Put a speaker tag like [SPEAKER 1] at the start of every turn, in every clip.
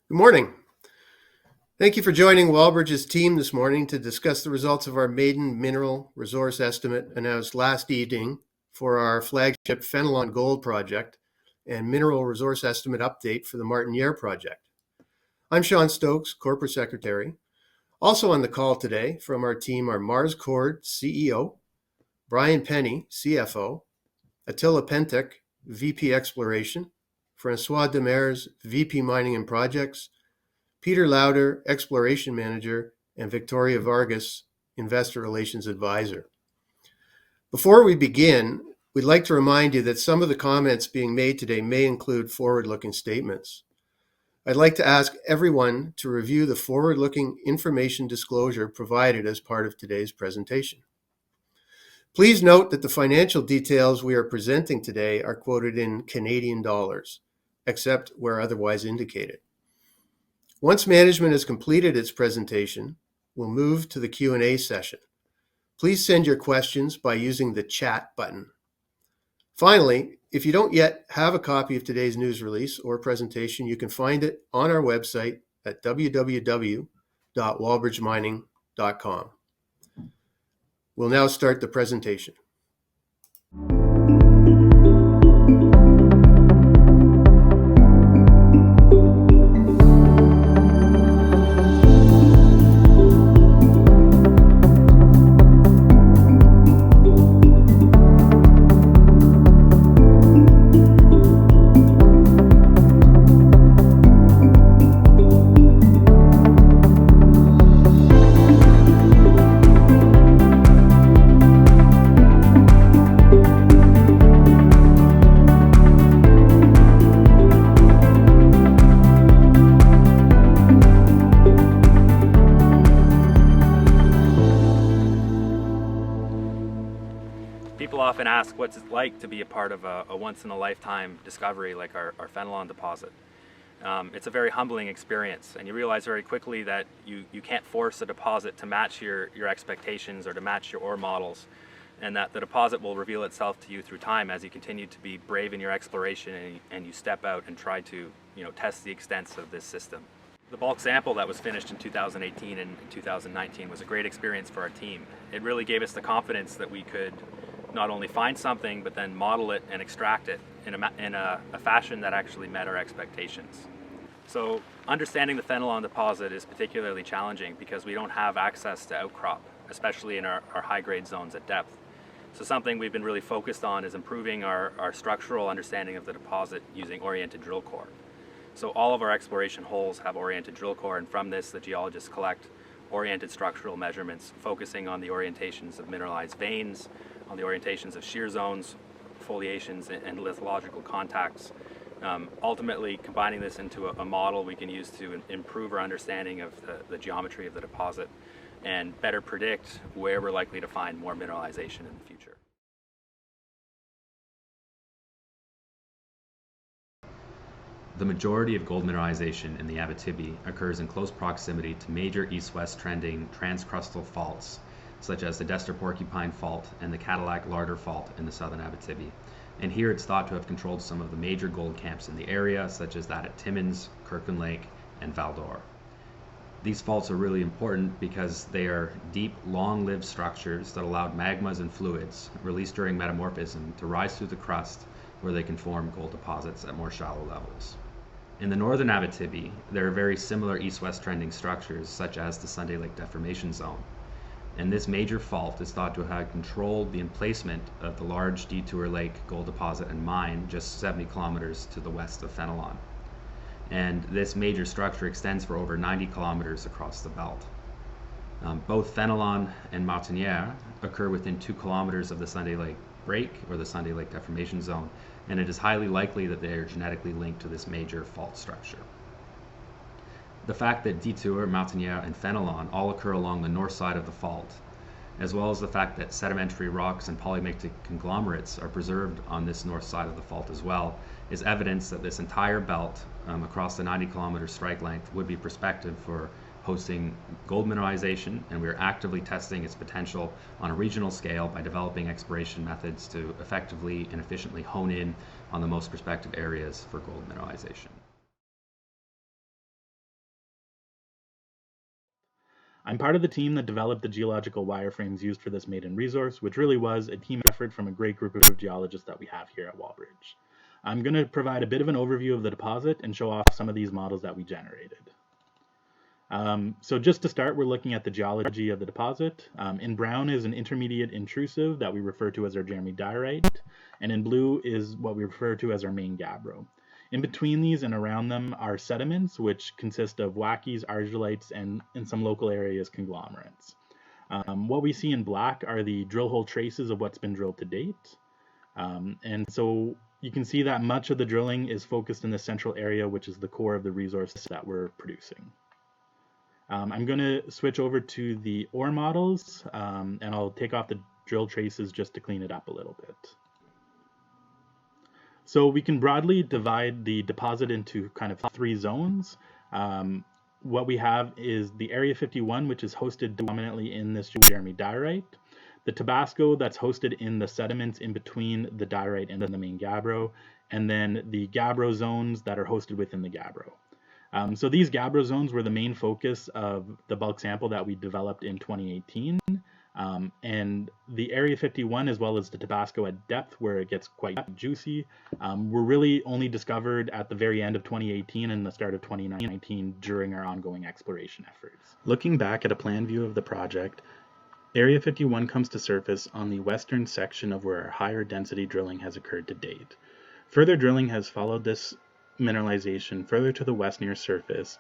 [SPEAKER 1] Good morning. Thank you for joining Wallbridge's team this morning to discuss the results of our maiden mineral resource estimate announced last evening for our flagship Fenelon Gold project and mineral resource estimate update for the Martiniere project. I'm Sean Stokes, Corporate Secretary. Also on the call today from our team are Mars Cord, CEO, Brian Penny, CFO, Attila Pentek, VP Exploration, Francois Demers, VP Mining and Projects, Peter Lauder, Exploration Manager, and Victoria Vargas, Investor Relations Advisor. Before we begin, we'd like to remind you that some of the comments being made today may include forward-looking statements. I'd like to ask everyone to review the forward-looking information disclosure provided as part of today's presentation. Please note that the financial details we are presenting today are quoted in Canadian dollars, except where otherwise indicated. Once management has completed its presentation, we'll move to the Q&A session. Please send your questions by using the chat button. Finally, if you don't yet have a copy of today's news release or presentation, you can find it on our website at www.wallbridgemining.com. We'll now start the presentation.
[SPEAKER 2] People often ask what's it like to be a part of a once-in-a-lifetime discovery like our Fenelon deposit. It's a very humbling experience, and you realize very quickly that you can't force a deposit to match your expectations or to match your ore models, and that the deposit will reveal itself to you through time as you continue to be brave in your exploration and you step out and try to test the extents of this system. The bulk sample that was finished in 2018 and 2019 was a great experience for our team. It really gave us the confidence that we could not only find something, but then model it and extract it in a fashion that actually met our expectations. So understanding the Fenelon deposit is particularly challenging because we don't have access to outcrop, especially in our high-grade zones at depth. So something we've been really focused on is improving our structural understanding of the deposit using oriented drill core. So all of our exploration holes have oriented drill core, and from this the geologists collect oriented structural measurements focusing on the orientations of mineralized veins, on the orientations of shear zones, foliations, and lithological contacts. Ultimately, combining this into a model we can use to improve our understanding of the geometry of the deposit and better predict where we're likely to find more mineralization in the future.
[SPEAKER 3] The majority of gold mineralization in the Abitibi occurs in close proximity to major east-west trending transcrustal faults, such as the Destor-Porcupine Fault and the Cadillac-Larder Fault in the southern Abitibi. And here it's thought to have controlled some of the major gold camps in the area, such as that at Timmins, Kirkland Lake, and Val-d'Or. These faults are really important because they are deep, long-lived structures that allowed magmas and fluids released during metamorphism to rise through the crust, where they can form gold deposits at more shallow levels. In the northern Abitibi, there are very similar east-west trending structures, such as the Sunday Lake Deformation Zone. And this major fault is thought to have controlled the emplacement of the large Detour Lake gold deposit and mine just 70 kilometers to the west of Fenelon. And this major structure extends for over 90 kilometers across the belt. Both Fenelon and Martiniere occur within 2 kilometers of the Sunday Lake Break, or the Sunday Lake Deformation Zone, and it is highly likely that they are genetically linked to this major fault structure. The fact that Detour, Martiniere, and Fenelon all occur along the north side of the fault, as well as the fact that sedimentary rocks and polymictic conglomerates are preserved on this north side of the fault as well, is evidence that this entire belt across the 90-kilometer strike length would be prospective for hosting gold mineralization, and we are actively testing its potential on a regional scale by developing exploration methods to effectively and efficiently hone in on the most prospective areas for gold mineralization.
[SPEAKER 4] I'm part of the team that developed the geological wireframes used for this maiden resource, which really was a team effort from a great group of geologists that we have here at Wallbridge. I'm going to provide a bit of an overview of the deposit and show off some of these models that we generated. So just to start, we're looking at the geology of the deposit. In brown is an intermediate intrusive that we refer to as our Jeremy diorite, and in blue is what we refer to as our main gabbro. In between these and around them are sediments, which consist of wackies, argillites, and in some local areas, conglomerates. What we see in black are the drill hole traces of what's been drilled to date. And so you can see that much of the drilling is focused in the central area, which is the core of the resource that we're producing. I'm going to switch over to the ore models, and I'll take off the drill traces just to clean it up a little bit. So we can broadly divide the deposit into kind of three zones. What we have is the Area 51, which is hosted dominantly in this Jeremy diorite, the Tabasco that's hosted in the sediments in between the diorite and the main gabbro, and then the gabbro zones that are hosted within the gabbro. So these gabbro zones were the main focus of the bulk sample that we developed in 2018. And the Area 51, as well as the Tabasco at depth, where it gets quite juicy, were really only discovered at the very end of 2018 and the start of 2019 during our ongoing exploration efforts. Looking back at a plan view of the project, Area 51 comes to surface on the western section of where our higher density drilling has occurred to date. Further drilling has followed this mineralization further to the west near surface,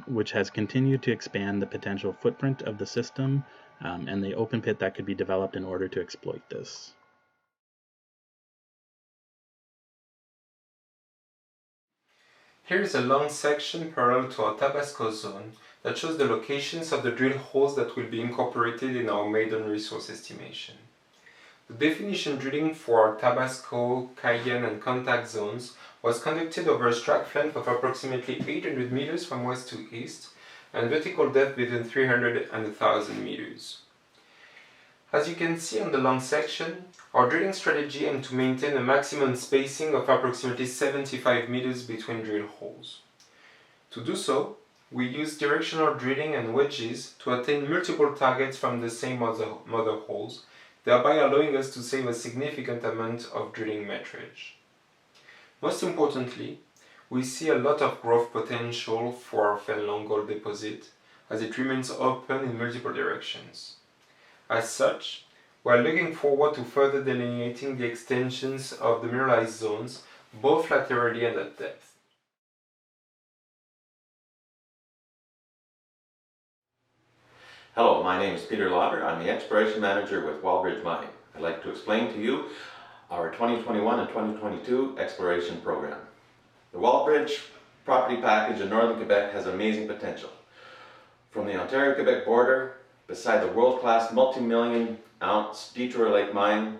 [SPEAKER 4] which has continued to expand the potential footprint of the system and the open pit that could be developed in order to exploit this.
[SPEAKER 5] Here is a long section parallel to our Tabasco zone that shows the locations of the drill holes that will be incorporated in our maiden resource estimation. The definition drilling for our Tabasco, Cayenne and contact zones was conducted over a strike length of approximately 800 meters from west to east and vertical depth between 300 and 1,000 meters. As you can see on the long section, our drilling strategy aimed to maintain a maximum spacing of approximately 75 meters between drill holes. To do so, we used directional drilling and wedges to attain multiple targets from the same mother holes, thereby allowing us to save a significant amount of drilling metrage. Most importantly, we see a lot of growth potential for our Fenelon gold deposit as it remains open in multiple directions. As such, we are looking forward to further delineating the extensions of the mineralized zones, both laterally and at depth.
[SPEAKER 6] Hello, my name is Peter Lauder. I'm the Exploration Manager with Wallbridge Mining. I'd like to explain to you our 2021 and 2022 exploration program. The Wallbridge property package in northern Quebec has amazing potential. From the Ontario-Quebec border, beside the world-class multi-million ounce Detour Lake mine,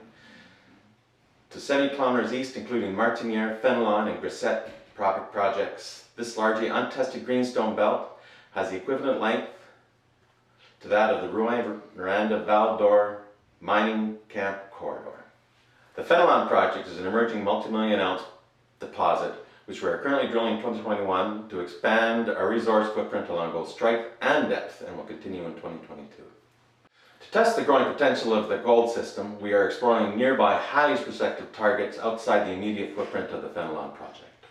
[SPEAKER 6] to 70 kilometers east, including Martiniere, Fenelon and Grisette projects, this largely untested greenstone belt has the equivalent length to that of the Rouyn-Noranda Val d'Or mining camp corridor. The Fenelon project is an emerging multi-million ounce deposit which we are currently drilling in 2021 to expand our resource footprint along both strike and depth, and will continue in 2022. To test the growing potential of the gold system, we are exploring nearby highly prospective targets outside the immediate footprint of the Fenelon project.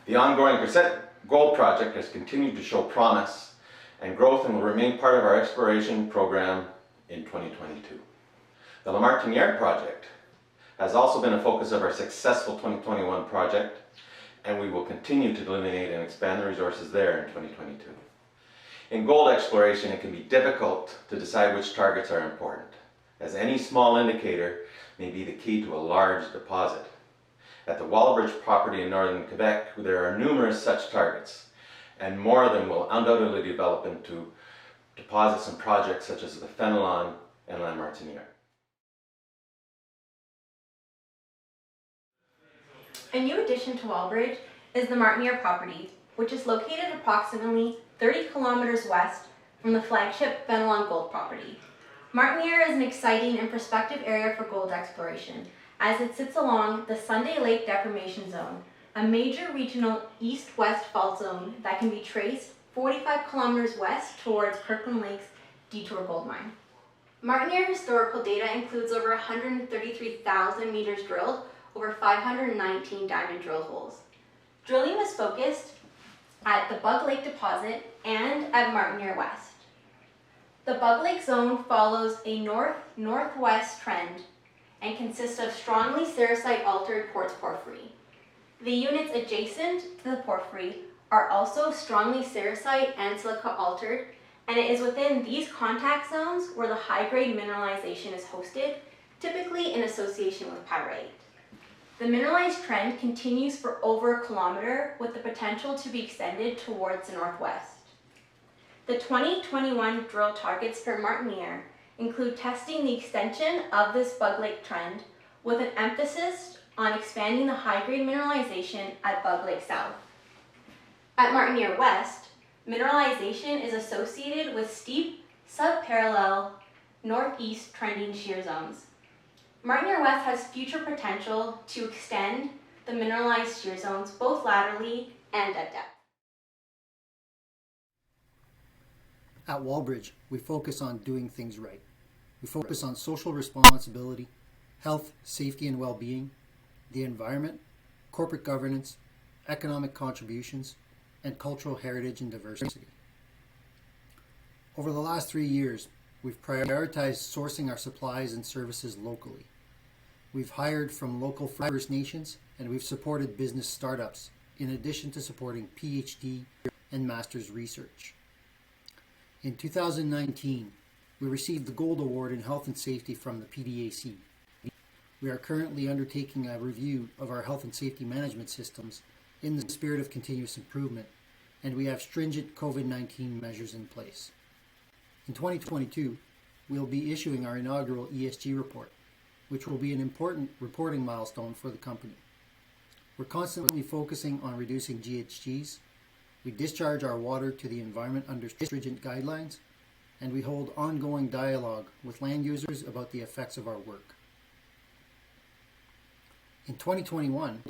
[SPEAKER 6] The ongoing Grisette gold project has continued to show promise and growth and will remain part of our exploration program in 2022. The Lamartiniere project has also been a focus of our successful 2021 project, and we will continue to delineate and expand the resources there in 2022. In gold exploration, it can be difficult to decide which targets are important, as any small indicator may be the key to a large deposit. At the Wallbridge property in northern Quebec, there are numerous such targets, and more of them will undoubtedly develop into deposits and projects such as the Fenelon and Lamartiniere.
[SPEAKER 7] A new addition to Wallbridge is the Martiniere property, which is located approximately 30 kilometers west from the flagship Fenelon gold property. Martiniere is an exciting and prospective area for gold exploration, as it sits along the Sunday Lake Deformation Zone, a major regional east-west fault zone that can be traced 45 kilometers west towards Kirkland Lake's Detour Gold Mine. Martiniere historical data includes over 133,000 meters drilled over 519 diamond drill holes. Drilling was focused at the Bug Lake deposit and at Martiniere West. The Bug Lake zone follows a north-northwest trend and consists of strongly sericite-altered quartz porphyry. The units adjacent to the porphyry are also strongly sericite and silica-altered, and it is within these contact zones where the high-grade mineralization is hosted, typically in association with pyrite. The mineralized trend continues for over a kilometer with the potential to be extended towards the northwest. The 2021 drill targets for Martiniere include testing the extension of this Bug Lake trend with an emphasis on expanding the high-grade mineralization at Bug Lake South. At Martiniere West, mineralization is associated with steep, subparallel, northeast trending shear zones. Martiniere West has future potential to extend the mineralized shear zones both laterally and at depth.
[SPEAKER 8] At Wallbridge, we focus on doing things right. We focus on social responsibility, health, safety and well-being, the environment, corporate governance, economic contributions, and cultural heritage and diversity. Over the last 3 years, we've prioritized sourcing our supplies and services locally. We've hired from local First Nations, and we've supported business startups, in addition to supporting PhD and master's research. In 2019, we received the Gold Award in Health and Safety from the PDAC. We are currently undertaking a review of our health and safety management systems in the spirit of continuous improvement, and we have stringent COVID-19 measures in place. In 2022, we'll be issuing our inaugural ESG report, which will be an important reporting milestone for the company. We're constantly focusing on reducing GHGs. We discharge our water to the environment under stringent guidelines, and we hold ongoing dialogue with land users about the effects of our work. In 2021,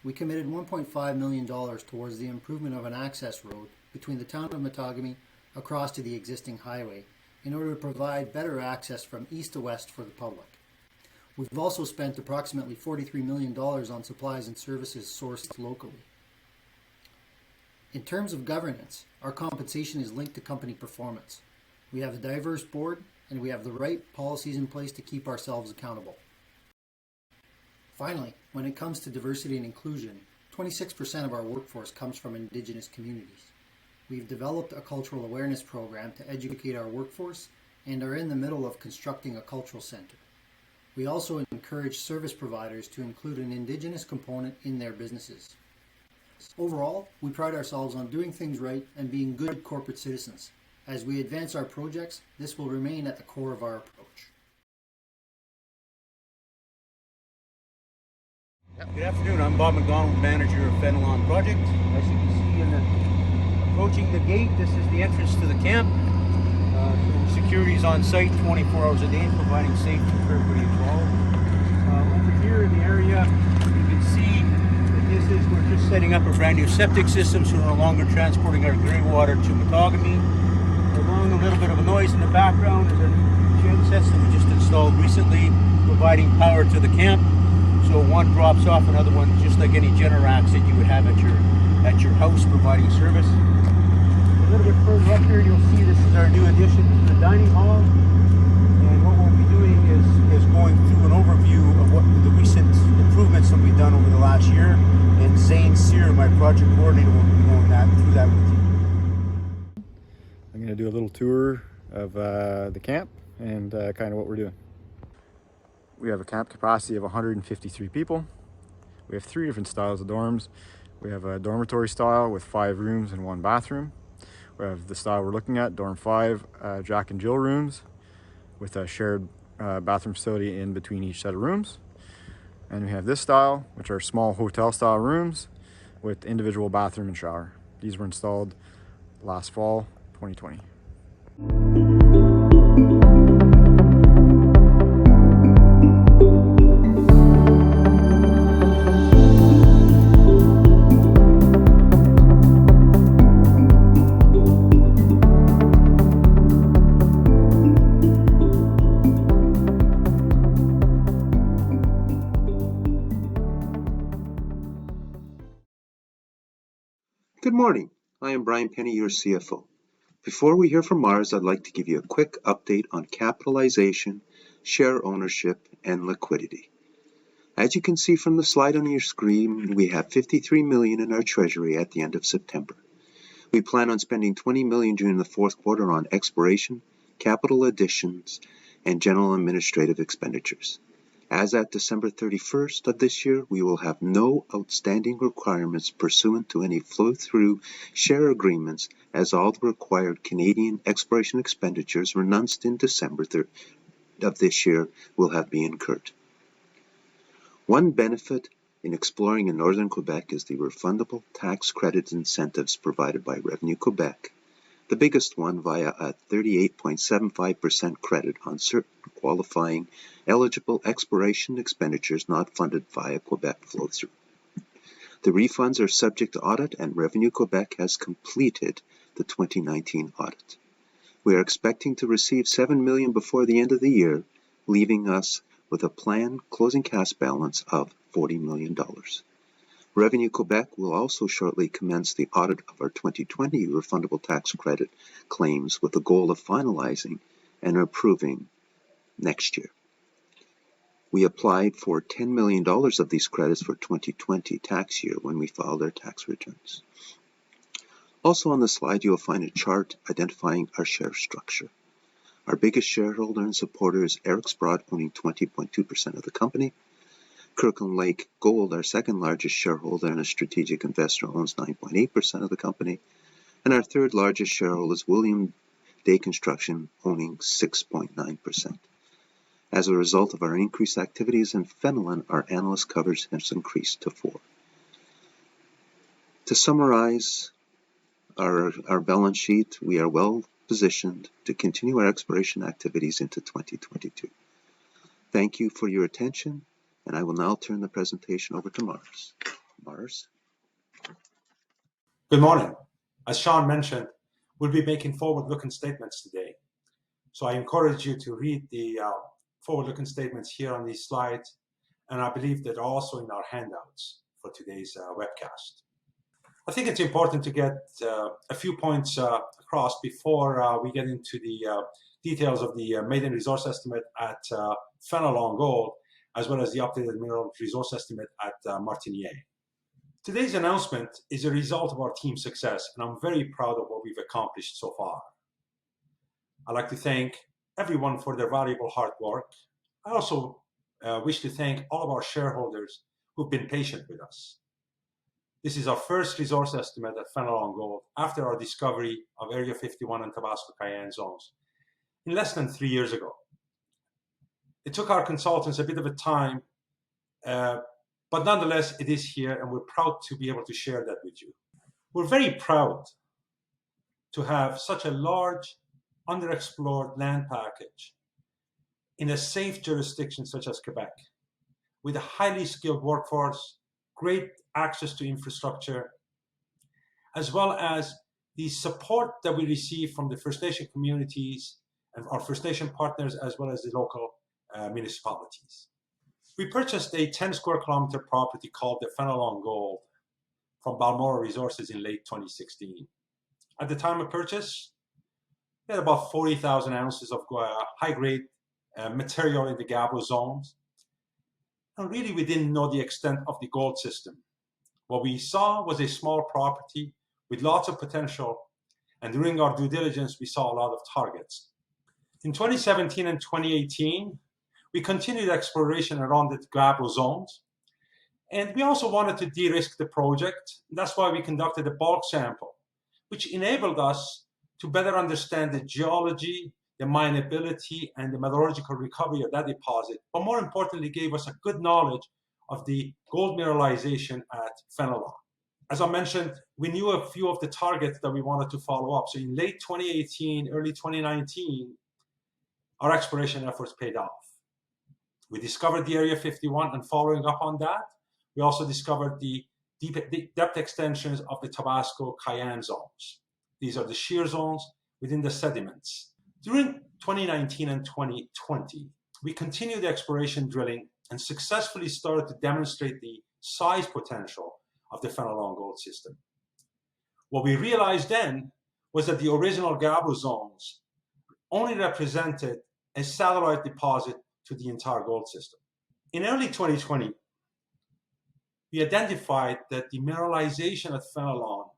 [SPEAKER 8] we committed $1.5 million towards the improvement of an access road between the town of Matagami across to the existing highway in order to provide better access from east to west for the public. We've also spent approximately $43 million on supplies and services sourced locally. In terms of governance, our compensation is linked to company performance. We have a diverse board, and we have the right policies in place to keep ourselves accountable. Finally, when it comes to diversity and inclusion, 26% of our workforce comes from Indigenous communities. We've developed a cultural awareness program to educate our workforce and are in the middle of constructing a cultural center. We also encourage service providers to include an Indigenous component in their businesses. Overall, we pride ourselves on doing things right and being good corporate citizens. As we advance our projects, this will remain at the core of our approach.
[SPEAKER 9] Good afternoon, I'm Bob McDonald, manager of Fenelon Project. As you can see approaching the gate, this is the entrance to the camp. Security is on site 24 hours a day, providing safety for everybody involved. Over here in the area, you can see that we're just setting up a brand new septic system, so we're no longer transporting our grey water to Matagami. Along a little bit of a noise in the background is a gen system we just installed recently, providing power to the camp. So one drops off, another one, just like any Generacs that you would have at your house, providing service. A little bit further up here, you'll see this is our new addition to the dining hall. And what we'll be doing is going through an overview of what the recent improvements that we've done over the last year. And Zane Sear, my project coordinator, will be going through that with you.
[SPEAKER 10] I'm going to do a little tour of the camp and kind of what we're doing. We have a camp capacity of 153 people. We have 3 different styles of dorms. We have a dormitory style with 5 rooms and 1 bathroom. We have the style we're looking at, Dorm 5, Jack and Jill rooms with a shared bathroom facility in between each set of rooms. And we have this style, which are small hotel style rooms with individual bathroom and shower. These were installed last fall, 2020.
[SPEAKER 11] Good morning. I am Brian Penny, your CFO. Before we hear from Mars, I'd like to give you a quick update on capitalization, share ownership, and liquidity. As you can see from the slide on your screen, we have $53 million in our treasury at the end of September. We plan on spending $20 million during the fourth quarter on exploration, capital additions, and general administrative expenditures. As at December 31st of this year, we will have no outstanding requirements pursuant to any flow-through share agreements, as all the required Canadian exploration expenditures renounced in December of this year will have been incurred. One benefit in exploring in northern Quebec is the refundable tax credit incentives provided by Revenue Quebec, the biggest one via a 38.75% credit on certain qualifying eligible exploration expenditures not funded via Quebec flow-through. The refunds are subject to audit, and Revenue Quebec has completed the 2019 audit. We are expecting to receive $7 million before the end of the year, leaving us with a planned closing cash balance of $40 million. Revenue Quebec will also shortly commence the audit of our 2020 refundable tax credit claims with the goal of finalizing and approving next year. We applied for $10 million of these credits for 2020 tax year when we filed our tax returns. Also on the slide, you will find a chart identifying our share structure. Our biggest shareholder and supporter is Eric Sprott, owning 20.2% of the company. Kirkland Lake Gold, our second largest shareholder and a strategic investor, owns 9.8% of the company. And our third largest shareholder is William Day Construction, owning 6.9%. As a result of our increased activities in Fenelon, our analyst coverage has increased to 4. To summarize our balance sheet, we are well positioned to continue our exploration activities into 2022. Thank you for your attention, and I will now turn the presentation over to Mars. Mars?
[SPEAKER 12] Good morning. As Sean mentioned, we'll be making forward-looking statements today. So I encourage you to read the forward-looking statements here on these slides, and I believe that also in our handouts for today's webcast. I think it's important to get a few points across before we get into the details of the maiden resource estimate at Fenelon Gold, as well as the updated mineral resource estimate at Martiniere. Today's announcement is a result of our team's success, and I'm very proud of what we've accomplished so far. I'd like to thank everyone for their valuable hard work. I also wish to thank all of our shareholders who've been patient with us. This is our first resource estimate at Fenelon Gold after our discovery of Area 51 and Tabasco Cayenne zones in less than 3 years ago. It took our consultants a bit of a time, but nonetheless, it is here, and we're proud to be able to share that with you. We're very proud to have such a large, underexplored land package in a safe jurisdiction such as Quebec, with a highly skilled workforce, great access to infrastructure, as well as the support that we receive from the First Nation communities and our First Nation partners, as well as the local municipalities. We purchased a 10 square kilometer property called the Fenelon Gold from Balmoral Resources in late 2016. At the time of purchase, we had about 40,000 ounces of high-grade material in the Gabro zones. And really, we didn't know the extent of the gold system. What we saw was a small property with lots of potential, and during our due diligence, we saw a lot of targets. In 2017 and 2018, we continued exploration around the Gabro zones, and we also wanted to de-risk the project. That's why we conducted a bulk sample, which enabled us to better understand the geology, the mineability, and the metallurgical recovery of that deposit, but more importantly, gave us a good knowledge of the gold mineralization at Fenelon. As I mentioned, we knew a few of the targets that we wanted to follow up. So in late 2018, early 2019, our exploration efforts paid off. We discovered the Area 51, and following up on that, we also discovered the depth extensions of the Tabasco Cayenne zones. These are the shear zones within the sediments. During 2019 and 2020, we continued exploration drilling and successfully started to demonstrate the size potential of the Fenelon gold system. What we realized then was that the original Gabro zones only represented a satellite deposit to the entire gold system. In early 2020, we identified that the mineralization at Fenelon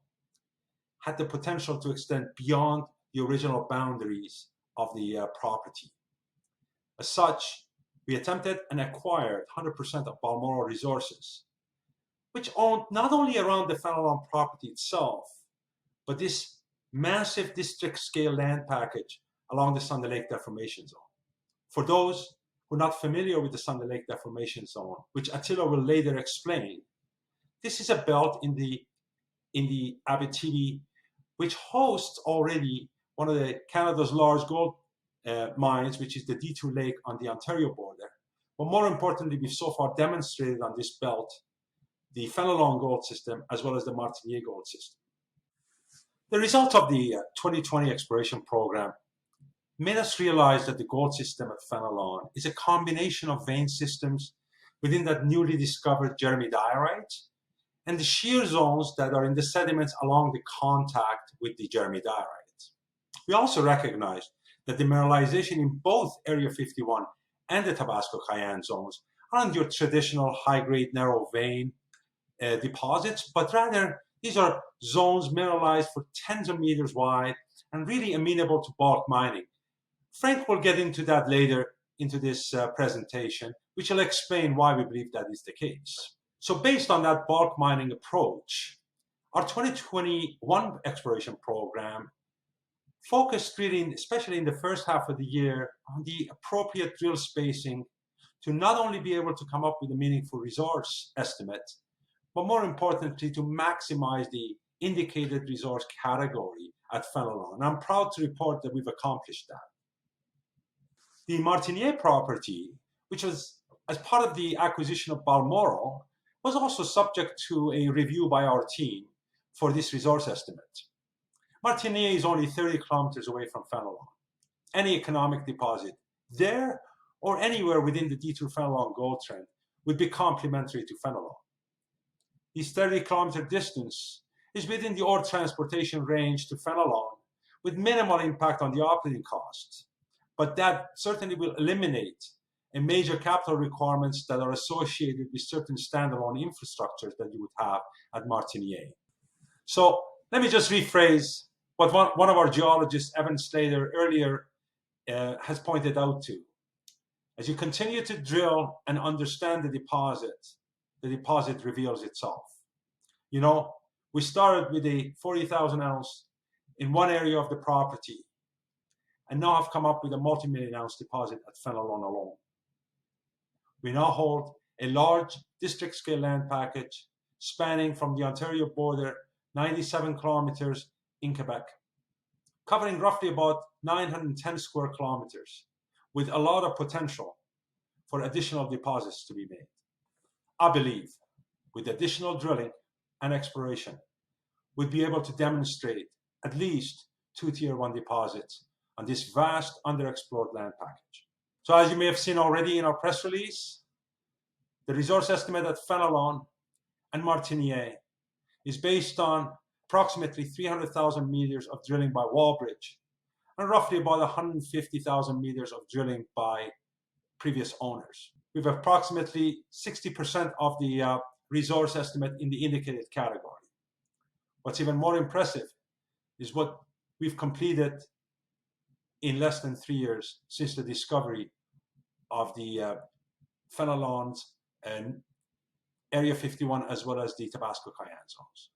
[SPEAKER 12] had the potential to extend beyond the original boundaries of the property. As such, we attempted and acquired 100% of Balmoral Resources, which owned not only around the Fenelon property itself, but this massive district-scale land package along the Sunday Lake Deformation Zone. For those who are not familiar with the Sunday Lake Deformation Zone, which Attila will later explain, this is a belt in the Abitibi, which hosts already one of Canada's large gold mines, which is the Detour Lake on the Ontario border. But more importantly, we've so far demonstrated on this belt the Fenelon gold system as well as the Martiniere gold system. The result of the 2020 exploration program made us realize that the gold system at Fenelon is a combination of vein systems within that newly discovered Jeremy diorite and the shear zones that are in the sediments along the contact with the Jeremy diorite. We also recognized that the mineralization in both Area 51 and the Tabasco Cayenne zones aren't your traditional high-grade narrow vein deposits, but rather these are zones mineralized for tens of meters wide and really amenable to bulk mining. Frank will get into that later into this presentation, which will explain why we believe that is the case. So based on that bulk mining approach, our 2021 exploration program focused really, especially in the first half of the year, on the appropriate drill spacing to not only be able to come up with a meaningful resource estimate, but more importantly, to maximize the indicated resource category at Fenelon. And I'm proud to report that we've accomplished that. The Martiniere property, which was as part of the acquisition of Balmoral, was also subject to a review by our team for this resource estimate. Martiniere is only 30 kilometers away from Fenelon. Any economic deposit there or anywhere within the Detour Fenelon gold trend would be complementary to Fenelon. This 30-kilometer distance is within the ore transportation range to Fenelon with minimal impact on the operating costs, but that certainly will eliminate a major capital requirements that are associated with certain standalone infrastructures that you would have at Martiniere. So let me just rephrase what one of our geologists, Evan Slater, earlier has pointed out to. As you continue to drill and understand the deposit reveals itself. You know, we started with a 40,000 ounce in one area of the property and now have come up with a multi-million ounce deposit at Fenelon alone. We now hold a large district scale land package spanning from the Ontario border 97 kilometers in Quebec, covering roughly about 910 square kilometers with a lot of potential for additional deposits to be made. I believe with additional drilling and exploration, we'd be able to demonstrate at least 2 tier 1 deposits on this vast underexplored land package. So as you may have seen already in our press release, the resource estimate at Fenelon and Martiniere is based on approximately 300,000 meters of drilling by Wallbridge and roughly about 150,000 meters of drilling by previous owners. We have approximately 60% of the resource estimate in the indicated category. What's even more impressive is what we've completed in less than 3 years since the discovery of the Fenelons and Area 51 as well as the Tabasco Cayenne zones.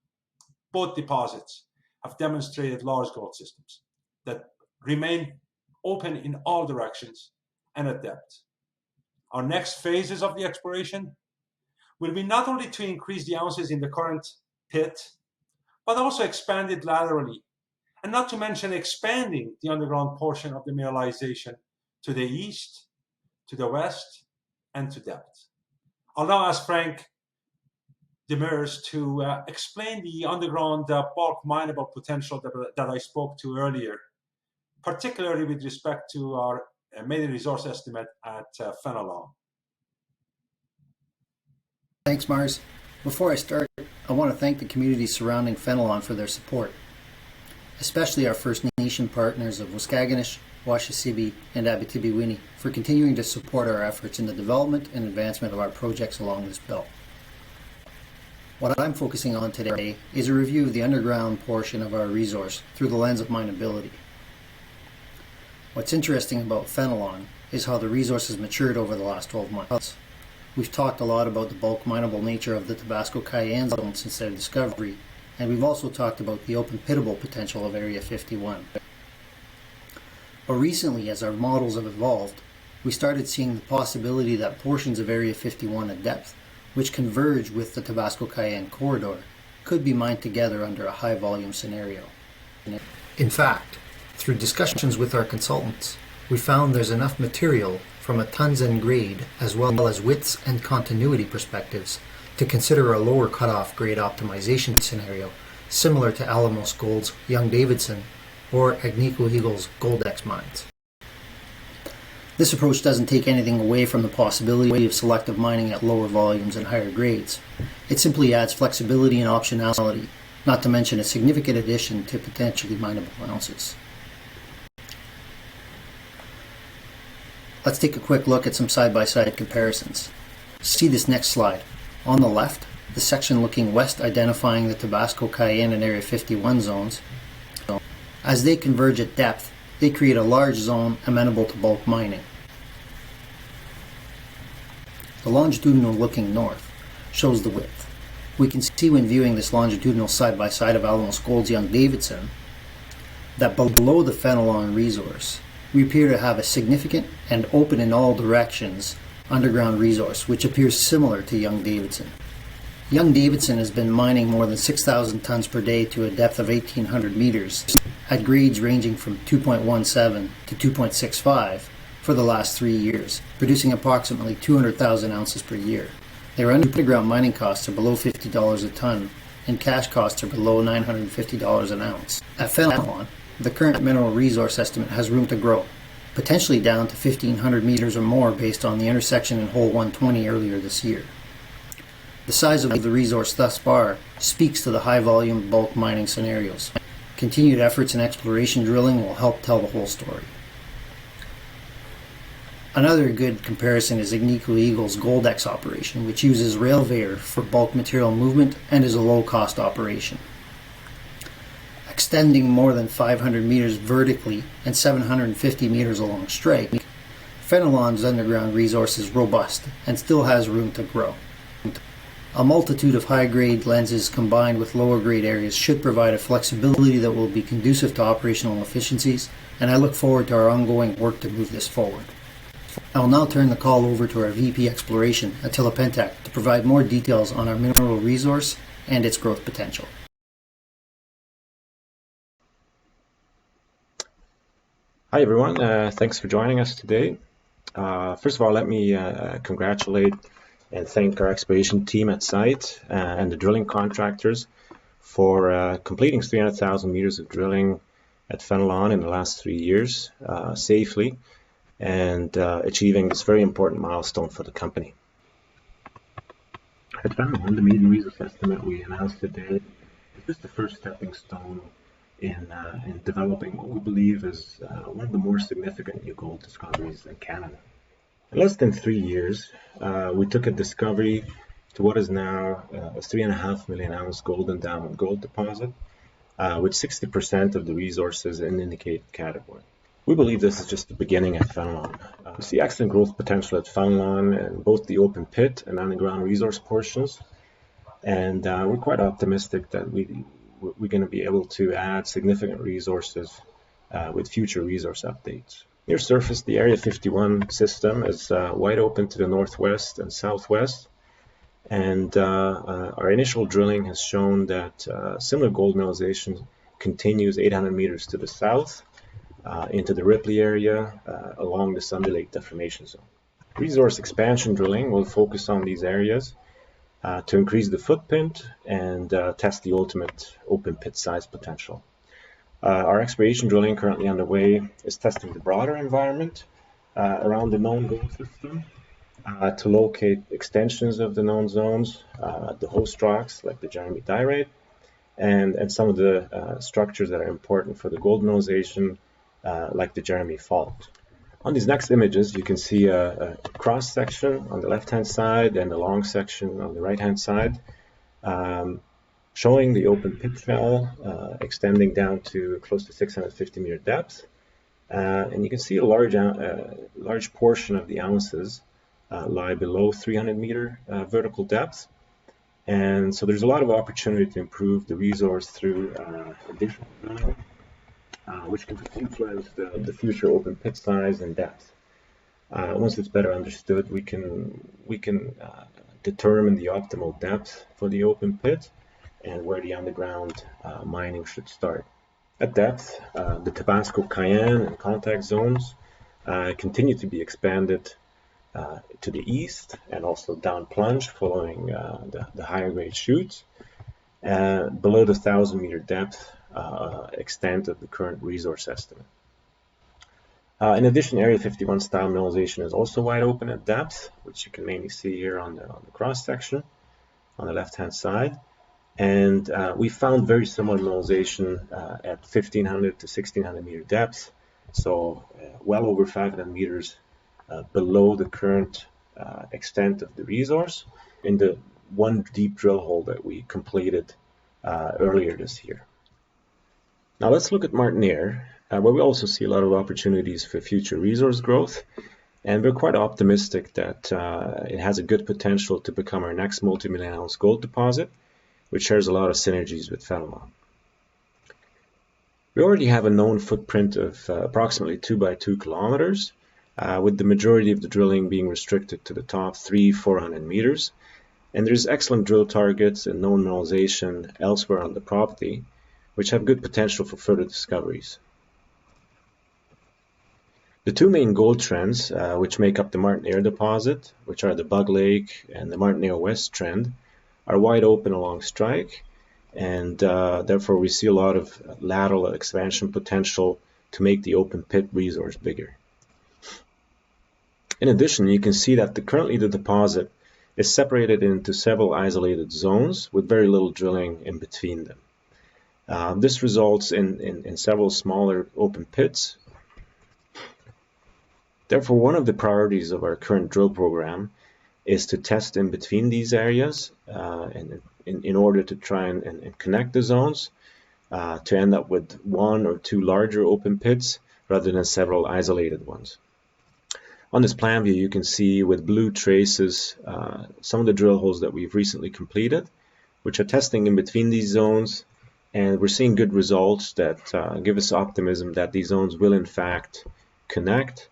[SPEAKER 12] Both deposits have demonstrated large gold systems that remain open in all directions and at depth. Our next phases of the exploration will be not only to increase the ounces in the current pit, but also expand it laterally, and not to mention expanding the underground portion of the mineralization to the east, to the west, and to depth. I'll now ask Frank Demers to explain the underground bulk mineable potential that I spoke to earlier, particularly with respect to our maiden resource estimate at Fenelon.
[SPEAKER 8] Thanks, Mars. Before I start, I want to thank the communities surrounding Fenelon for their support, especially our First Nation partners of Waskaganish, Washasibi, and Abitibiwinni for continuing to support our efforts in the development and advancement of our projects along this belt. What I'm focusing on today is a review of the underground portion of our resource through the lens of mineability. What's interesting about Fenelon is how the resource has matured over the last 12 months. We've talked a lot about the bulk mineable nature of the Tabasco Cayenne zone since their discovery, and we've also talked about the open pittable potential of Area 51. But recently, as our models have evolved, we started seeing the possibility that portions of Area 51 at depth, which converge with the Tabasco Cayenne corridor, could be mined together under a high volume scenario. In fact, through discussions with our consultants, we found there's enough material from a tons and grade as well as widths and continuity perspectives to consider a lower cutoff grade optimization scenario similar to Alamos Gold's Young-Davidson or Agnico Eagle's Goldex mines. This approach doesn't take anything away from the possibility of selective mining at lower volumes and higher grades. It simply adds flexibility and optionality, not to mention a significant addition to potentially mineable ounces. Let's take a quick look at some side-by-side comparisons. See this next slide. On the left, the section looking west identifying the Tabasco Cayenne and Area 51 zones. As they converge at depth, they create a large zone amenable to bulk mining. The longitudinal looking north shows the width. We can see when viewing this longitudinal side-by-side of Alamos Gold's Young-Davidson that below the Fenelon resource, we appear to have a significant and open in all directions underground resource, which appears similar to Young-Davidson. Young-Davidson has been mining more than 6,000 tons per day to a depth of 1,800 meters at grades ranging from 2.17 to 2.65 for the last 3 years, producing approximately 200,000 ounces per year. Their underground mining costs are below $50 a ton, and cash costs are below $950 an ounce. At Fenelon, the current mineral resource estimate has room to grow, potentially down to 1,500 meters or more based on the intersection in hole 120 earlier this year. The size of the resource thus far speaks to the high-volume bulk mining scenarios. Continued efforts in exploration drilling will help tell the whole story. Another good comparison is Agnico Eagle's Goldex operation, which uses railveyor for bulk material movement and is a low-cost operation. Extending more than 500 meters vertically and 750 meters along strike, Fenelon's underground resource is robust and still has room to grow. A multitude of high-grade lenses combined with lower-grade areas should provide a flexibility that will be conducive to operational efficiencies, and I look forward to our ongoing work to move this forward. I will now turn the call over to our VP Exploration, Attila Pentak, to provide more details on our mineral resource and its growth potential.
[SPEAKER 13] Hi everyone, thanks for joining us today. First of all, let me congratulate and thank our exploration team at site and the drilling contractors for completing 300,000 meters of drilling at Fenelon in the last 3 years safely and achieving this very important milestone for the company. At Fenelon, the maiden resource estimate we announced today is just the first stepping stone in developing what we believe is one of the more significant new gold discoveries in Canada. In less than 3 years, we took a discovery to what is now a 3.5 million ounce gold endowment gold deposit, with 60% of the resources in indicated category. We believe this is just the beginning at Fenelon. We see excellent growth potential at Fenelon in both the open pit and underground resource portions, and we're quite optimistic that we're going to be able to add significant resources with future resource updates. Near surface, the Area 51 system is wide open to the northwest and southwest, and our initial drilling has shown that similar gold mineralization continues 800 meters to the south into the Ripley area along the Sunday Lake Deformation Zone. Resource expansion drilling will focus on these areas to increase the footprint and test the ultimate open pit size potential. Our exploration drilling currently underway is testing the broader environment around the known gold system, to locate extensions of the known zones, the host rocks like the Jeremy Diorite, and some of the structures that are important for the gold mineralization, like the Jeremy Fault. On these next images, you can see a cross section on the left-hand side and a long section on the right-hand side, showing the open pit shell extending down to close to 650 meter depth. And you can see a large portion of the ounces lie below 300 meter vertical depth. And so there's a lot of opportunity to improve the resource through additional drilling, which can influence the future open pit size and depth. Once it's better understood, we can determine the optimal depth for the open pit and where the underground mining should start. At depth, the Tabasco Cayenne and contact zones continue to be expanded to the east and also down plunge following the higher grade chutes below the 1,000 meter depth extent of the current resource estimate. In addition, Area 51 style mineralization is also wide open at depth, which you can mainly see here on the cross section on the left hand side. And we found very similar mineralization at 1,500 to 1,600 meter depth, so well over 500 meters below the current extent of the resource in the one deep drill hole that we completed earlier this year. Now let's look at Martiniere, where we also see a lot of opportunities for future resource growth, and we're quite optimistic that it has a good potential to become our next multi-million ounce gold deposit, which shares a lot of synergies with Fenelon. We already have a known footprint of approximately 2 by 2 kilometers, with the majority of the drilling being restricted to the top 400 meters. And there's excellent drill targets and known mineralization elsewhere on the property, which have good potential for further discoveries. The two main gold trends, which make up the Martiniere deposit, which are the Bug Lake and the Martiniere West trend, are wide open along strike, and therefore we see a lot of lateral expansion potential to make the open pit resource bigger. In addition, you can see that currently the deposit is separated into several isolated zones with very little drilling in between them. This results in several smaller open pits. Therefore, one of the priorities of our current drill program is to test in between these areas in order to try and connect the zones to end up with one or two larger open pits rather than several isolated ones. On this plan view, you can see with blue traces some of the drill holes that we've recently completed, which are testing in between these zones, and we're seeing good results that give us optimism that these zones will in fact connect,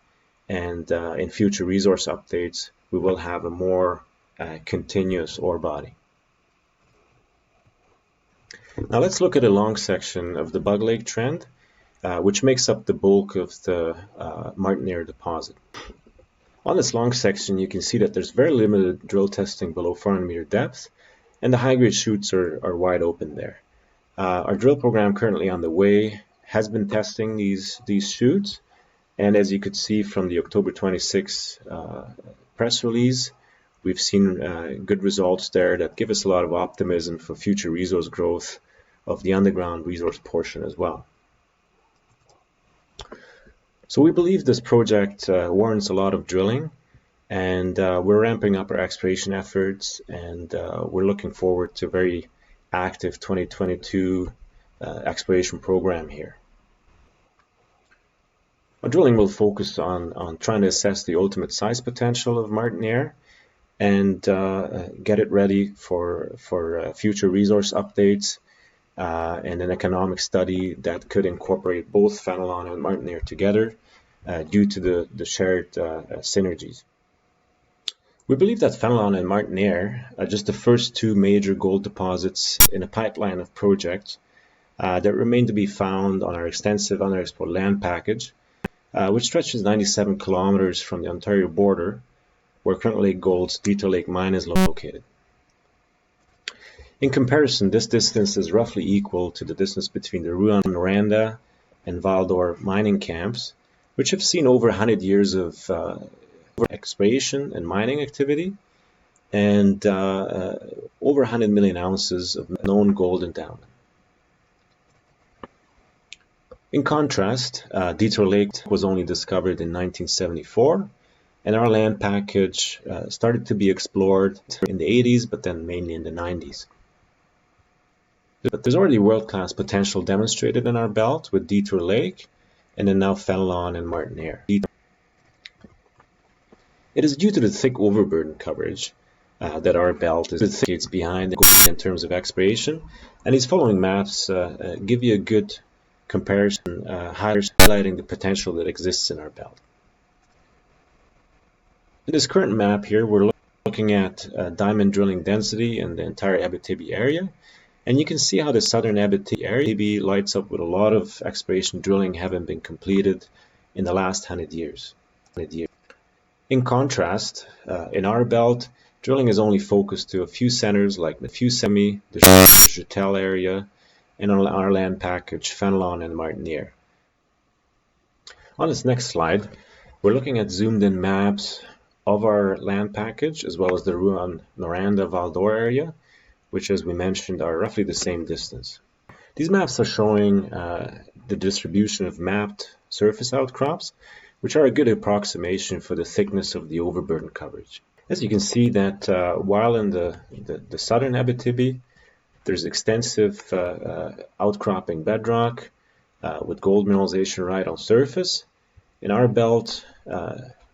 [SPEAKER 13] and in future resource updates we will have a more continuous ore body. Now let's look at a long section of the Bug Lake trend, which makes up the bulk of the Martiniere deposit. On this long section, you can see that there's very limited drill testing below 400 meter depth, and the high-grade chutes are wide open there. Our drill program currently on the way has been testing these chutes, and as you could see from the October 26 press release, we've seen good results there that give us a lot of optimism for future resource growth of the underground resource portion as well. So we believe this project warrants a lot of drilling, and we're ramping up our exploration efforts, and we're looking forward to a very active 2022 exploration program here. Our drilling will focus on trying to assess the ultimate size potential of Martiniere and get it ready for future resource updates and an economic study that could incorporate both Fenelon and Martiniere together due to the shared synergies. We believe that Fenelon and Martiniere are just the first two major gold deposits in a pipeline of projects that remain to be found on our extensive underexplored land package, which stretches 97 kilometers from the Ontario border, where currently Gold's Detour Lake mine is located. In comparison, this distance is roughly equal to the distance between the Rouyn-Noranda and Val d'Or mining camps, which have seen over 100 years of exploration and mining activity, and over 100 million ounces of known gold endowment. In contrast, Detour Lake was only discovered in 1974, and our land package started to be explored in the 80s, but then mainly in the 90s. But there's already world-class potential demonstrated in our belt with Detour Lake, and then now Fenelon and Martiniere. It is due to the thick overburden coverage that our belt is decades behind in terms of exploration, and these following maps give you a good comparison, highlighting the potential that exists in our belt. In this current map here, we're looking at diamond drilling density in the entire Abitibi area, and you can see how the southern Abitibi lights up with a lot of exploration drilling having been completed in the last 100 years. In contrast, in our belt, drilling is only focused to a few centers like Mefusemi, the Jutel area, and on our land package, Fenelon and Martiniere. On this next slide, we're looking at zoomed-in maps of our land package, as well as the Rouyn-Noranda-Val-d'Or area, which, as we mentioned, are roughly the same distance. These maps are showing the distribution of mapped surface outcrops, which are a good approximation for the thickness of the overburden coverage. As you can see that while in the southern Abitibi, there's extensive outcropping bedrock with gold mineralization right on surface. In our belt,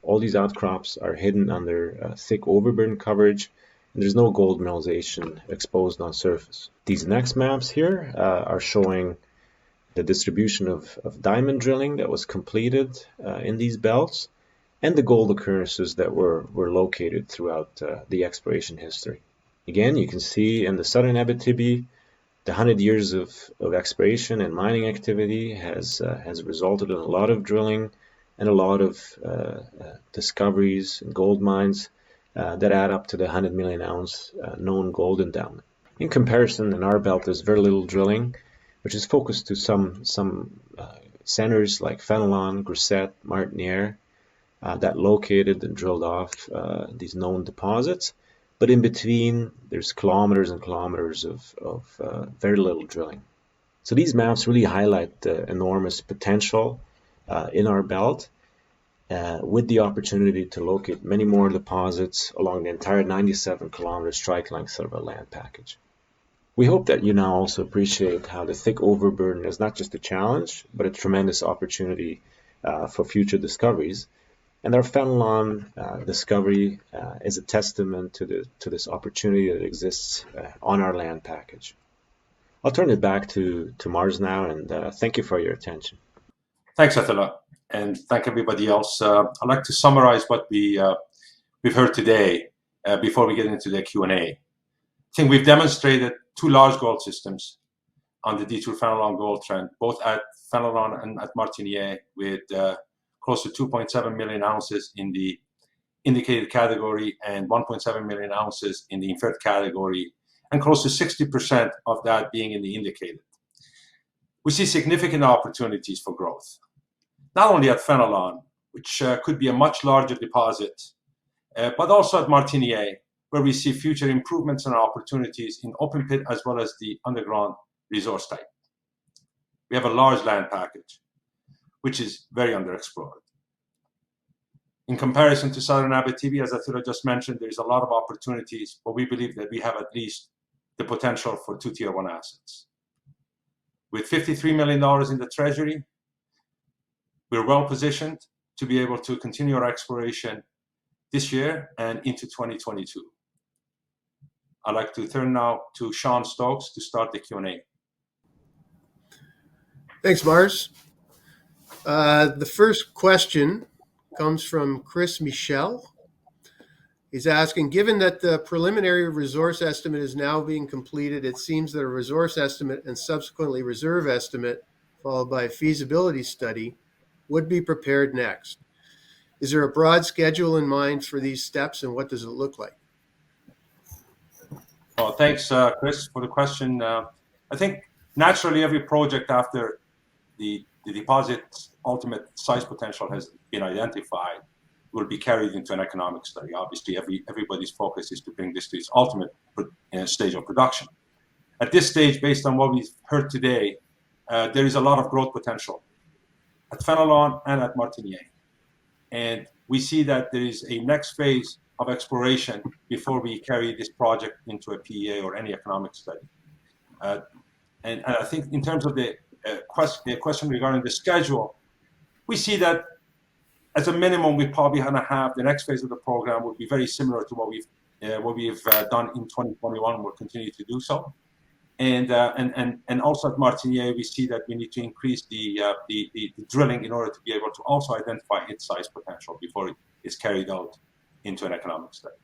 [SPEAKER 13] all these outcrops are hidden under thick overburden coverage, and there's no gold mineralization exposed on surface. These next maps here are showing the distribution of diamond drilling that was completed in these belts, and the gold occurrences that were located throughout the exploration history. Again, you can see in the southern Abitibi, the 100 years of exploration and mining activity has resulted in a lot of drilling and a lot of discoveries and gold mines that add up to the 100 million ounce known gold endowment. In comparison, in our belt, there's very little drilling, which is focused to some centers like Fenelon, Grisette, Martiniere, that located and drilled off these known deposits. But in between, there's kilometers and kilometers of very little drilling. So these maps really highlight the enormous potential in our belt, with the opportunity to locate many more deposits along the entire 97-kilometer strike length of our land package. We hope that you now also appreciate how the thick overburden is not just a challenge, but a tremendous opportunity for future discoveries. And our Fenelon discovery is a testament to this opportunity that exists on our land package. I'll turn it back to Mars now, and thank you for your attention.
[SPEAKER 12] Thanks, Attila, and thank everybody else. I'd like to summarize what we've heard today before we get into the Q&A. I think we've demonstrated two large gold systems on the Detour Fenelon gold trend, both at Fenelon and at Martiniere, with close to 2.7 million ounces in the indicated category and 1.7 million ounces in the inferred category, and close to 60% of that being in the indicated. We see significant opportunities for growth, not only at Fenelon, which could be a much larger deposit, but also at Martiniere, where we see future improvements and opportunities in open pit as well as the underground resource type. We have a large land package, which is very underexplored. In comparison to southern Abitibi, as Attila just mentioned, there's a lot of opportunities, but we believe that we have at least the potential for 2 Tier 1 assets. With $53 million in the treasury, we're well positioned to be able to continue our exploration this year and into 2022. I'd like to turn now to Sean Stokes to start the Q&A.
[SPEAKER 1] Thanks, Mars. The first question comes from Chris Michel. He's asking, given that the preliminary resource estimate is now being completed, it seems that a resource estimate and subsequently reserve estimate, followed by a feasibility study, would be prepared next. Is there a broad schedule in mind for these steps, and what does it look like?
[SPEAKER 12] Well, thanks, Chris, for the question. I think naturally every project after the deposit's ultimate size potential has been identified will be carried into an economic study. Obviously, everybody's focus is to bring this to its ultimate stage of production. At this stage, based on what we've heard today, there is a lot of growth potential at Fenelon and at Martiniere. And we see that there is a next phase of exploration before we carry this project into a PEA or any economic study. And I think in terms of the question regarding the schedule, we see that as a minimum, we probably going to have the next phase of the program will be very similar to what we've done in 2021. We'll continue to do so. And also at Martiniere, we see that we need to increase the drilling in order to be able to also identify its size potential before it is carried out into an economic study.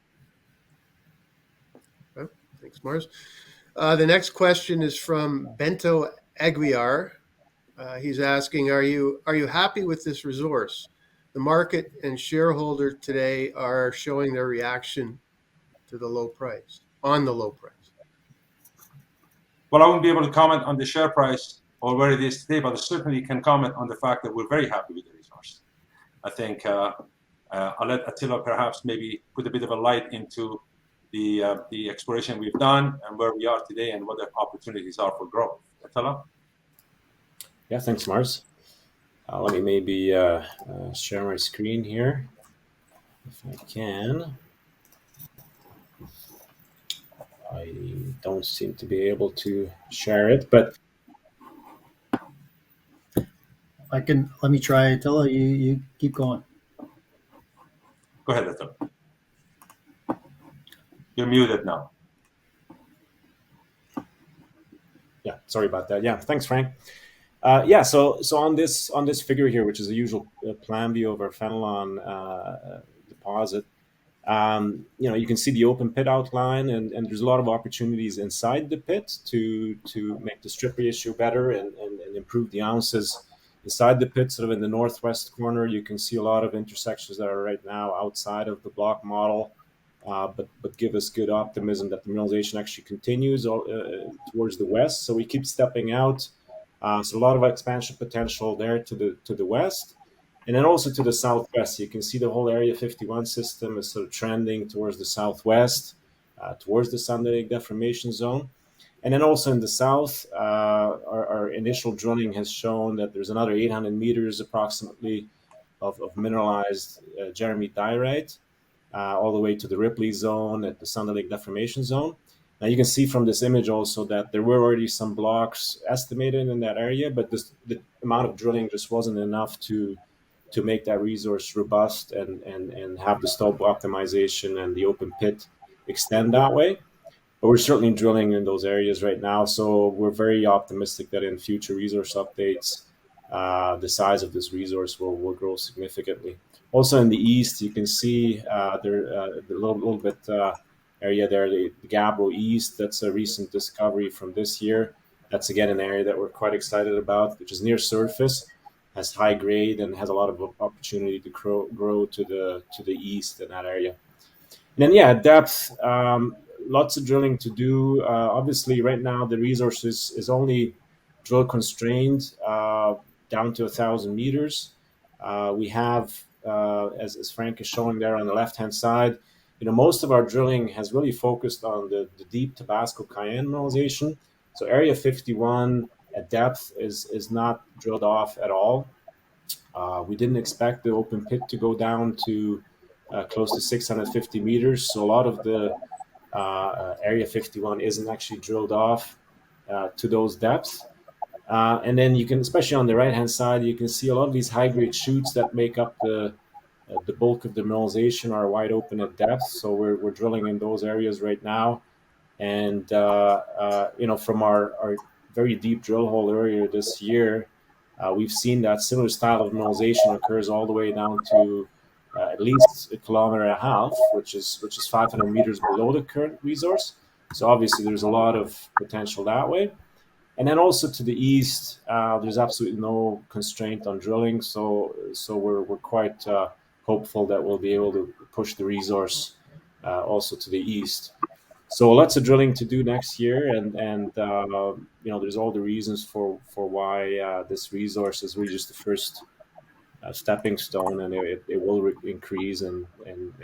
[SPEAKER 1] Okay. Thanks, Mars. The next question is from Bento Aguiar. He's asking, are you happy with this resource? The market and shareholder today are showing their reaction to the low price, on the low price.
[SPEAKER 12] Well, I won't be able to comment on the share price or where it is today, but I certainly can comment on the fact that we're very happy with the resource. I think I'll let Attila perhaps maybe put a bit of a light into the exploration we've done and where we are today and what the opportunities are for growth. Attila?
[SPEAKER 13] Yeah, thanks, Mars. Let me maybe share my screen here, if I can. I don't seem to be able to share it, but
[SPEAKER 8] I can. Let me try. Attila, you keep going.
[SPEAKER 12] Go ahead, Attila. You're muted now.
[SPEAKER 13] Yeah, sorry about that. Yeah, thanks, Frank. Yeah, so on this figure here, which is the usual plan view of our Fenelon deposit, you can see the open pit outline, and there's a lot of opportunities inside the pit to make the strip ratio better and improve the ounces inside the pit. Sort of in the northwest corner, you can see a lot of intersections that are right now outside of the block model, but give us good optimism that the mineralization actually continues towards the west. So we keep stepping out. So a lot of expansion potential there to the west. And then also to the southwest, you can see the whole Area 51 system is sort of trending towards the southwest, towards the Sunday Lake Deformation Zone. And then also in the south, our initial drilling has shown that there's another 800 meters approximately of mineralized Jeremy diorite, all the way to the Ripley Zone at the Sunday Lake Deformation Zone. Now you can see from this image also that there were already some blocks estimated in that area, but the amount of drilling just wasn't enough to make that resource robust and have the stope optimization and the open pit extend that way. But we're certainly drilling in those areas right now, so we're very optimistic that in future resource updates, the size of this resource will grow significantly. Also in the east, you can see the little bit area there, the Gabbro East. That's a recent discovery from this year. That's again an area that we're quite excited about, which is near surface, has high grade, and has a lot of opportunity to grow to the east in that area. And then at depth, lots of drilling to do. Obviously, right now the resource is only drill constrained down to 1,000 meters. We have, as Frank is showing there on the left-hand side, most of our drilling has really focused on the deep Tabasco Cayenne mineralization. So Area 51 at depth is not drilled off at all. We didn't expect the open pit to go down to close to 650 meters. So a lot of the Area 51 isn't actually drilled off to those depths. And then you can, especially on the right-hand side, you can see a lot of these high-grade shoots that make up the bulk of the mineralization are wide open at depth. So we're drilling in those areas right now. And, from our very deep drill hole earlier this year, we've seen that similar style of mineralization occurs all the way down to at least 1.5 kilometers, which is 500 meters below the current resource. So obviously there's a lot of potential that way. And then also to the east, there's absolutely no constraint on drilling. So we're quite hopeful that we'll be able to push the resource also to the east. So lots of drilling to do next year, and there's all the reasons for why this resource is really just the stepping stone, and it will increase in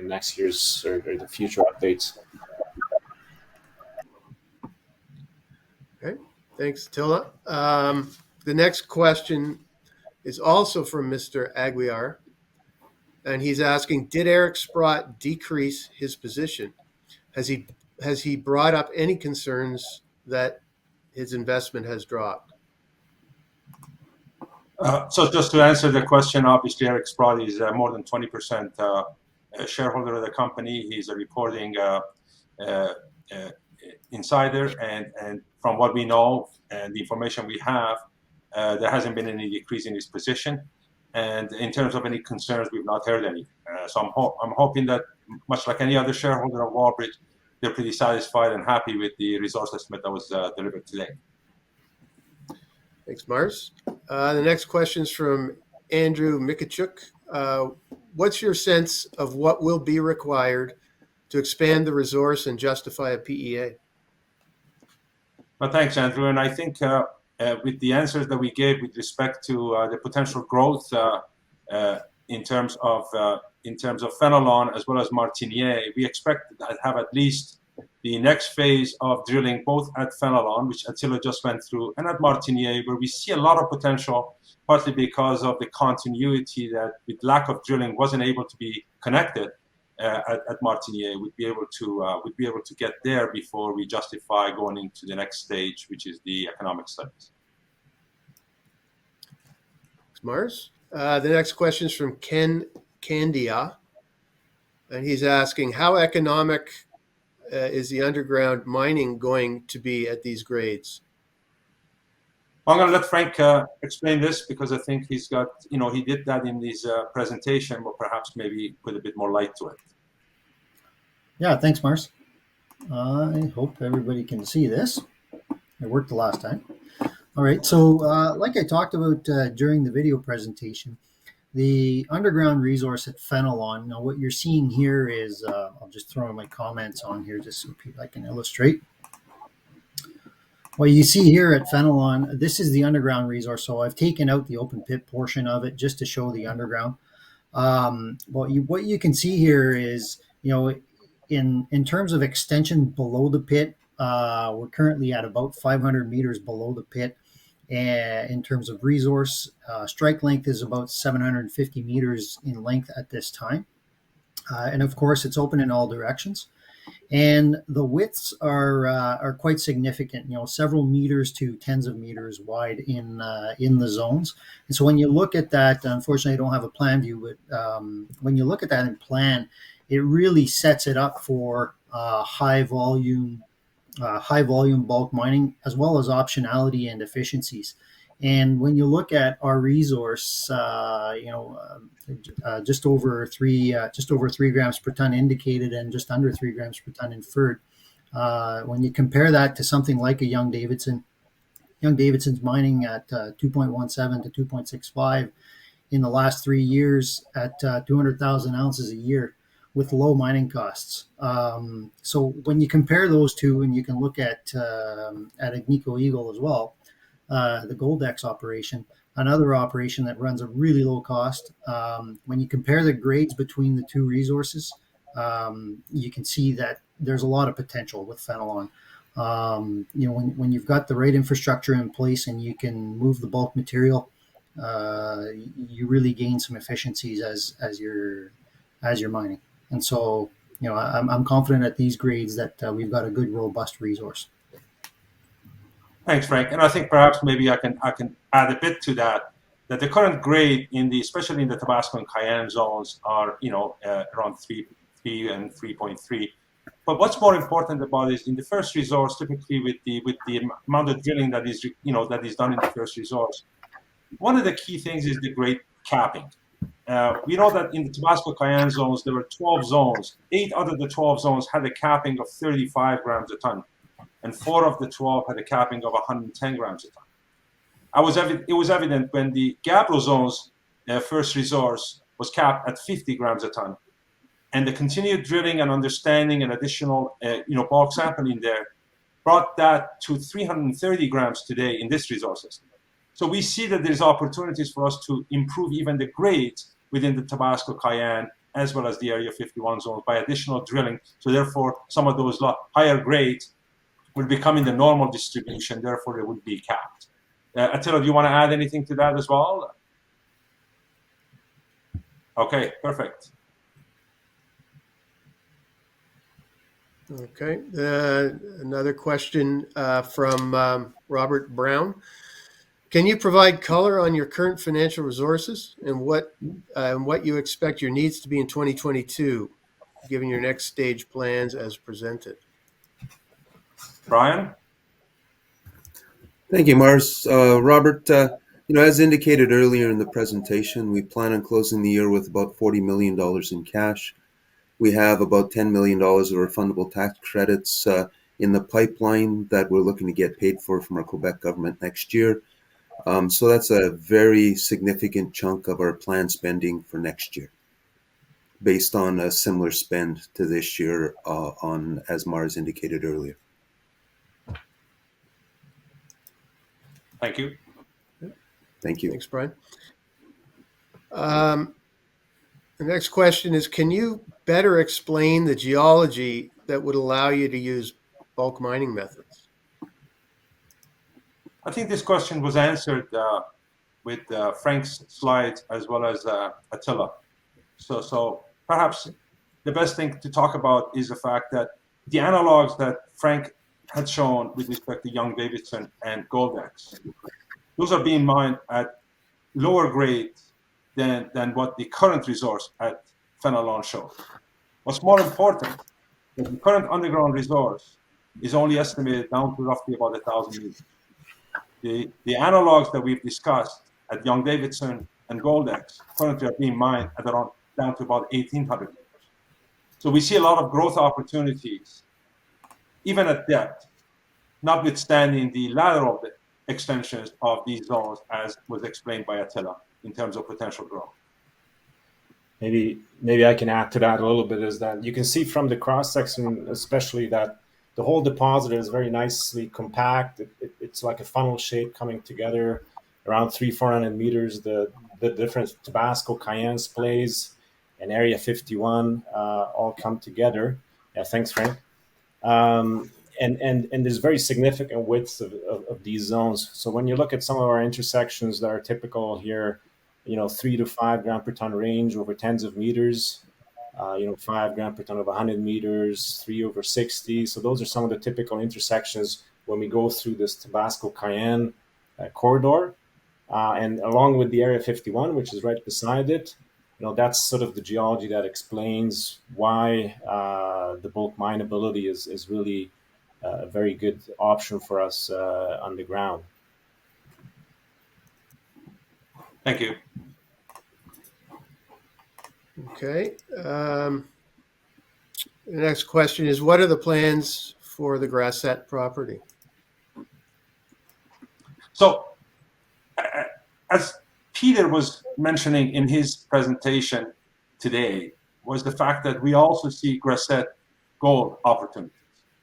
[SPEAKER 13] next year's or the future updates.
[SPEAKER 1] Okay, thanks, Attila. The next question is also from Mr. Aguiar, and he's asking, did Eric Sprott decrease his position? Has he brought up any concerns that his investment has dropped?
[SPEAKER 12] So just to answer the question, obviously Eric Sprott is more than 20% shareholder of the company. He's a reporting insider, and from what we know and the information we have, there hasn't been any decrease in his position. And in terms of any concerns, we've not heard any. So I'm hoping that, much like any other shareholder of Wallbridge, they're pretty satisfied and happy with the resource estimate that was delivered today.
[SPEAKER 1] Thanks, Mars. The next question is from Andrew Mikachuk. What's your sense of what will be required to expand the resource and justify a PEA?
[SPEAKER 12] Well, thanks, Andrew. And I think with the answers that we gave with respect to the potential growth in terms of Fenelon as well as Martiniere, we expect to have at least the next phase of drilling both at Fenelon, which Attila just went through, and at Martiniere, where we see a lot of potential, partly because of the continuity that with lack of drilling wasn't able to be connected at Martiniere. We'd be able to get there before we justify going into the next stage, which is the economic studies.
[SPEAKER 1] Thanks, Mars. The next question is from Ken Candia, and he's asking, how economic is the underground mining going to be at these grades?
[SPEAKER 12] I'm going to let Frank explain this, because I think he's got, he did that in his presentation, but perhaps maybe put a bit more light to it.
[SPEAKER 8] Yeah, thanks, Mars. I hope everybody can see this. It worked the last time. All right, so like I talked about during the video presentation, the underground resource at Fenelon, now what you're seeing here is, I'll just throw my comments on here just so I can illustrate. What you see here at Fenelon, this is the underground resource. So I've taken out the open pit portion of it just to show the underground. What you can see here is, in terms of extension below the pit, we're currently at about 500 meters below the pit. And in terms of resource, strike length is about 750 meters in length at this time. And of course, it's open in all directions. And the widths are quite significant, several meters to tens of meters wide in the zones. And so when you look at that, unfortunately, I don't have a plan view, but when you look at that in plan, it really sets it up for high volume bulk mining, as well as optionality and efficiencies. And when you look at our resource, just over 3 grams per ton indicated and just under 3 grams per ton inferred. When you compare that to something like a Young-Davidson's mining at 2.17 to 2.65 in the last 3 years at 200,000 ounces a year, with low mining costs. So when you compare those two, and you can look at Agnico Eagle as well, the Goldex operation, another operation that runs a really low cost. When you compare the grades between the two resources, you can see that there's a lot of potential with Fenelon. When you've got the right infrastructure in place and you can move the bulk material, you really gain some efficiencies as you're mining. And so, I'm confident at these grades that we've got a good, robust resource.
[SPEAKER 12] Thanks, Frank. And I think perhaps maybe I can add a bit to that the current grade especially in the Tabasco and Cayenne zones are, around 3 and 3.3. But what's more important about it is in the first resource, typically with the amount of drilling that is done in the first resource, one of the key things is the grade capping. We know that in the Tabasco Cayenne zones, there were 12 zones. 8 out of the 12 zones had a capping of 35 grams a ton, and 4 of the 12 had a capping of 110 grams a ton. It was evident when the Gabbro zone's first resource was capped at 50 grams a ton, and the continued drilling and understanding and additional bulk sampling there brought that to 330 grams today in this resource estimate. So we see that there's opportunities for us to improve even the grades within the Tabasco Cayenne as well as the Area 51 zones by additional drilling. So therefore, some of those higher grades will become in the normal distribution, therefore it would be capped. Attila, do you want to add anything to that as well? Okay, perfect.
[SPEAKER 1] Okay. Another question from Robert Brown. Can you provide color on your current financial resources and what you expect your needs to be in 2022, given your next stage plans as presented?
[SPEAKER 12] Brian?
[SPEAKER 11] Thank you, Mars. Robert, as indicated earlier in the presentation, we plan on closing the year with about $40 million in cash. We have about $10 million of refundable tax credits in the pipeline that we're looking to get paid for from our Quebec government next year. So that's a very significant chunk of our planned spending for next year, based on a similar spend to this year, as Mars indicated earlier.
[SPEAKER 12] Thank you.
[SPEAKER 11] Thank you.
[SPEAKER 1] Thanks, Brian. The next question is, can you better explain the geology that would allow you to use bulk mining methods?
[SPEAKER 12] I think this question was answered with Frank's slides as well as Attila. So perhaps the best thing to talk about is the fact that the analogs that Frank had shown with respect to Young-Davidson and Goldex, those are being mined at lower grades than what the current resource at Fenelon shows. What's more important, the current underground resource is only estimated down to roughly about 1,000 meters. The analogs that we've discussed at Young-Davidson and Goldex currently are being mined at around down to about 1,800 meters. So we see a lot of growth opportunities, even at depth, notwithstanding the lateral extensions of these zones, as was explained by Attila, in terms of potential growth.
[SPEAKER 13] Maybe I can add to that a little bit, is that you can see from the cross section, especially, that the whole deposit is very nicely compact. It's like a funnel shape coming together around 300-400 meters. The different Tabasco Cayenne plays and Area 51 all come together. Yeah, thanks, Frank. And there's very significant widths of these zones. So when you look at some of our intersections that are typical here, 3 to 5 gram per ton range over tens of meters, 5 gram per ton over 100 meters, 3 over 60. So those are some of the typical intersections when we go through this Tabasco Cayenne corridor. And along with the Area 51, which is right beside it, that's sort of the geology that explains why the bulk mineability is really a very good option for us on the ground.
[SPEAKER 12] Thank you.
[SPEAKER 1] Okay. The next question is, what are the plans for the Grassette property?
[SPEAKER 12] So, as Peter was mentioning in his presentation today, was the fact that we also see Grassette gold opportunities.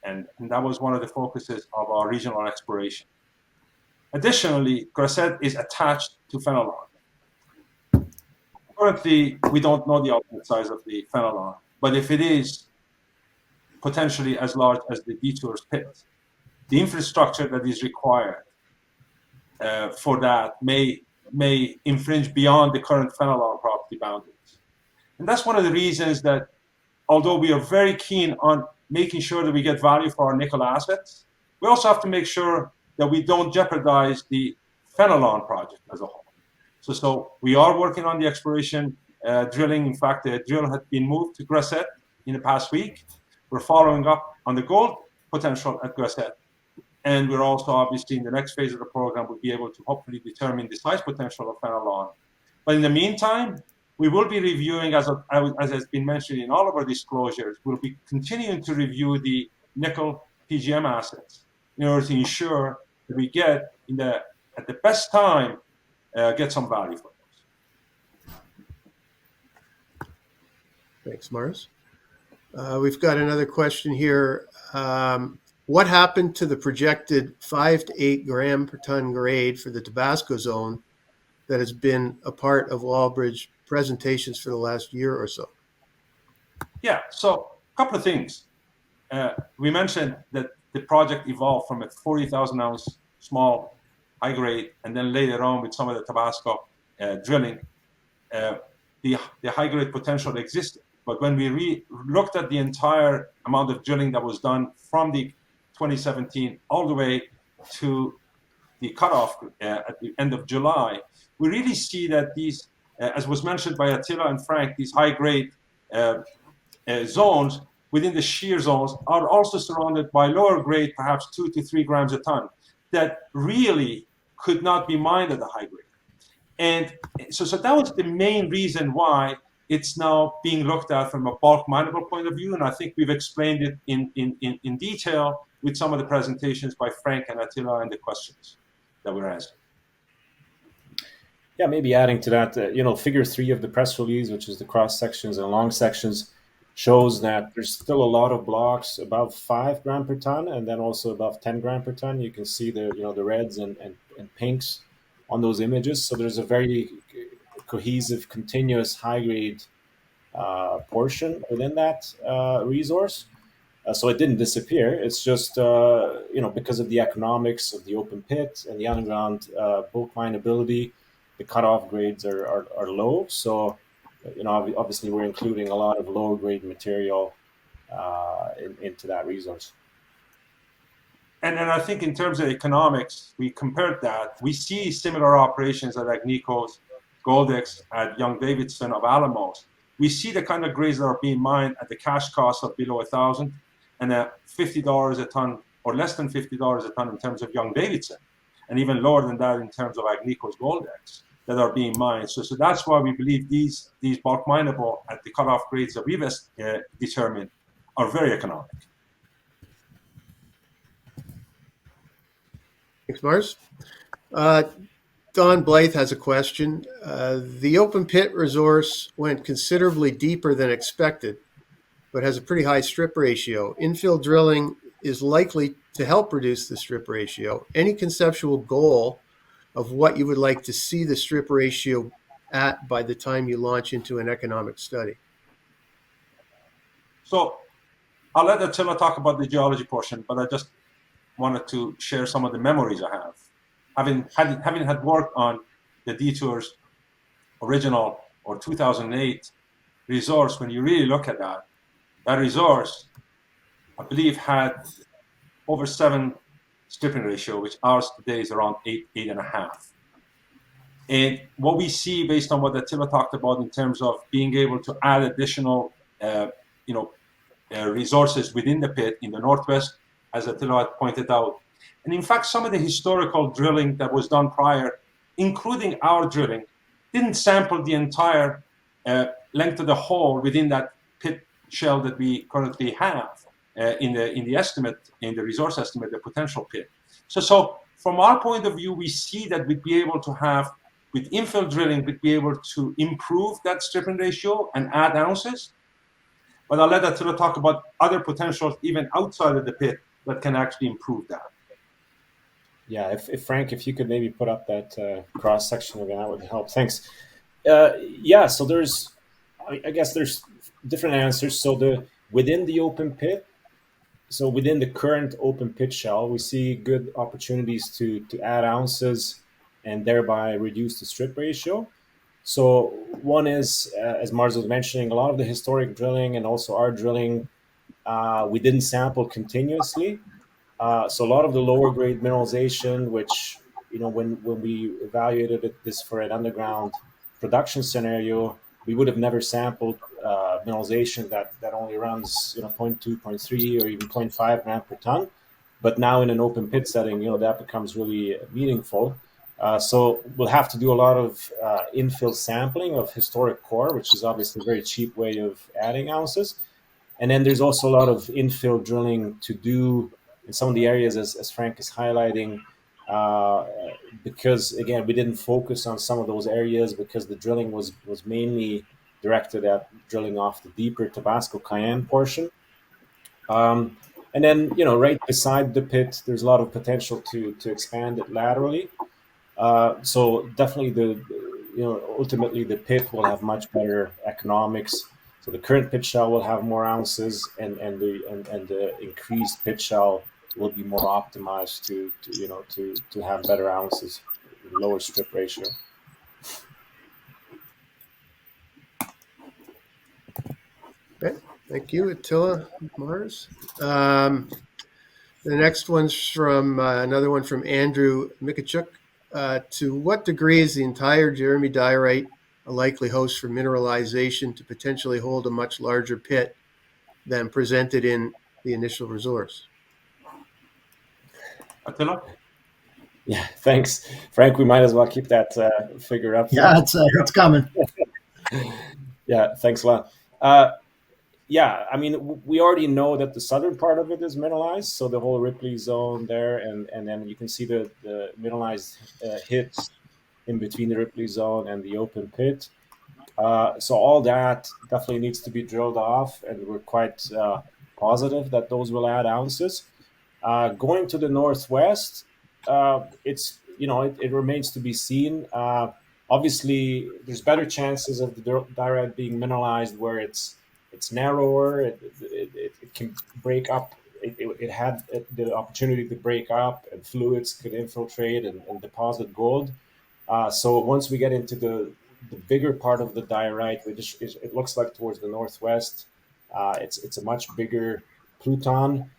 [SPEAKER 12] And that was one of the focuses of our regional exploration. Additionally, Grassette is attached to Fenelon. Currently, we don't know the ultimate size of the Fenelon, but if it is potentially as large as the Detours pit, the infrastructure that is required for that may infringe beyond the current Fenelon property boundaries. And that's one of the reasons that, although we are very keen on making sure that we get value for our nickel assets, we also have to make sure that we don't jeopardize the Fenelon project as a whole. So we are working on the exploration drilling. In fact, the drill had been moved to Grassette in the past week. We're following up on the gold potential at Grassette. And we're also, obviously, in the next phase of the program, we'll be able to hopefully determine the size potential of Fenelon. But in the meantime, we will be reviewing, as has been mentioned in all of our disclosures, we'll be continuing to review the nickel PGM assets in order to ensure that we get, at the best time, get some value for those.
[SPEAKER 1] Thanks, Mars. We've got another question here what happened to the projected 5 to 8 gram per ton grade for the Tabasco zone that has been a part of Wallbridge presentations for the last year or so?
[SPEAKER 12] Yeah, so a couple of things. We mentioned that the project evolved from a 40,000 ounce small high grade, and then later on with some of the Tabasco drilling, the high grade potential existed. But when we looked at the entire amount of drilling that was done from the 2017 all the way to the cutoff at the end of July, we really see that these, as was mentioned by Attila and Frank, these high grade zones within the shear zones are also surrounded by lower grade, perhaps 2 to 3 grams a ton, that really could not be mined at the high grade. And so that was the main reason why it's now being looked at from a bulk mineable point of view. And I think we've explained it in detail with some of the presentations by Frank and Attila and the questions that were asked.
[SPEAKER 13] Yeah, maybe adding to that, figure 3 of the press release, which is the cross sections and long sections, shows that there's still a lot of blocks above 5 gram per ton, and then also above 10 gram per ton. You can see the reds and pinks on those images. So there's a very cohesive, continuous high grade portion within that resource. So it didn't disappear. It's just because of the economics of the open pit and the underground bulk mineability, the cutoff grades are low. So obviously we're including a lot of low grade material into that resource.
[SPEAKER 12] And I think in terms of economics, we compared that. We see similar operations at Agnico's, Goldex, at Young-Davidson of Alamos. We see the kind of grades that are being mined at the cash cost of below $1,000 and at $50 a ton or less than $50 a ton in terms of Young-Davidson, and even lower than that in terms of Agnico's Goldex that are being mined. So that's why we believe these bulk mineable at the cutoff grades that we've determined are very economic.
[SPEAKER 1] Thanks, Mars. Don Blythe has a question. The open pit resource went considerably deeper than expected, but has a pretty high strip ratio. Infill drilling is likely to help reduce the strip ratio. Any conceptual goal of what you would like to see the strip ratio at by the time you launch into an economic study?
[SPEAKER 12] So I'll let Attila talk about the geology portion, but I just wanted to share some of the memories I have. Having had work on the Detour's original or 2008 resource, when you really look at that resource, I believe had over 7 stripping ratio, which ours today is around 8.5. And what we see based on what Attila talked about in terms of being able to add additional, resources within the pit in the northwest, as Attila had pointed out. And in fact, some of the historical drilling that was done prior, including our drilling, didn't sample the entire length of the hole within that pit shell that we currently have in the estimate, in the resource estimate, the potential pit. So from our point of view, we see that we'd be able to have, with infill drilling, we'd be able to improve that stripping ratio and add ounces. But I'll let Attila talk about other potentials even outside of the pit that can actually improve that.
[SPEAKER 13] Yeah, if Frank, if you could maybe put up that cross section again, that would help. Thanks. So I guess there's different answers. So within the open pit, so within the current open pit shell, we see good opportunities to add ounces and thereby reduce the strip ratio. So one is, as Mars was mentioning, a lot of the historic drilling and also our drilling, we didn't sample continuously. So a lot of the lower grade mineralization, which, when we evaluated this for an underground production scenario, we would have never sampled mineralization that only runs 0.2, 0.3, or even 0.5 gram per ton. But now in an open pit setting, that becomes really meaningful. So we'll have to do a lot of infill sampling of historic core, which is obviously a very cheap way of adding ounces. And then there's also a lot of infill drilling to do in some of the areas, as Frank is highlighting, because, again, we didn't focus on some of those areas because the drilling was mainly directed at drilling off the deeper Tabasco Cayenne portion.
[SPEAKER 14] And then, right beside the pit, there's a lot of potential to expand it laterally. So definitely ultimately the pit will have much better economics. So the current pit shell will have more ounces, and the increased pit shell will be more optimized to have better ounces, lower strip ratio.
[SPEAKER 1] Okay, thank you, Attila, Mars. The next one's from another one from Andrew Mikachuk. To what degree is the entire Jeremy diorite a likely host for mineralization to potentially hold a much larger pit than presented in the initial resource?
[SPEAKER 12] Attila?
[SPEAKER 14] Yeah, thanks, Frank. We might as well keep that figure up.
[SPEAKER 8] Yeah, it's coming.
[SPEAKER 14] Yeah, thanks a lot. Yeah, I mean, we already know that the southern part of it is mineralized, so the whole Ripley zone there, and then you can see the mineralized hits in between the Ripley zone and the open pit. So all that definitely needs to be drilled off, and we're quite positive that those will add ounces. Going to the northwest, it remains to be seen. Obviously, there's better chances of the diorite being mineralized where it's narrower. It can break up. It had the opportunity to break up, and fluids could infiltrate and deposit gold. So once we get into the bigger part of the diorite, which it looks like towards the northwest, it's a much bigger pluton.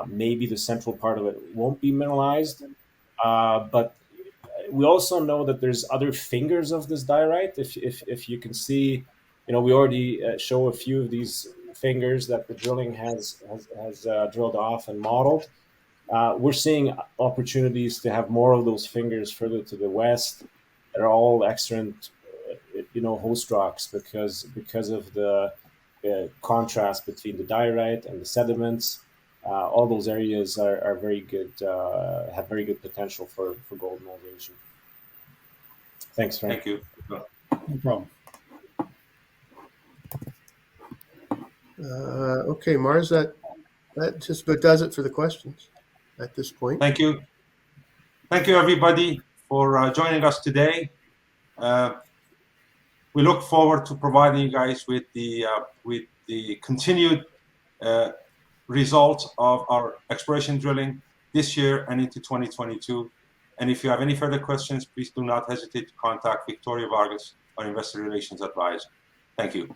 [SPEAKER 14] Maybe the central part of it won't be mineralized, but we also know that there's other fingers of this diorite. If you can see, we already show a few of these fingers that the drilling has drilled off and modeled. We're seeing opportunities to have more of those fingers further to the west that are all excellent, host rocks because of the contrast between the diorite and the sediments. All those areas are very good, have very good potential for gold mineralization. Thanks, Frank.
[SPEAKER 12] Thank you.
[SPEAKER 8] No problem.
[SPEAKER 1] Okay, Mars, that just about does it for the questions at this point.
[SPEAKER 12] Thank you. Thank you, everybody, for joining us today. We look forward to providing you guys with the continued results of our exploration drilling this year and into 2022. And if you have any further questions, please do not hesitate to contact Victoria Vargas, our Investor Relations Advisor. Thank you.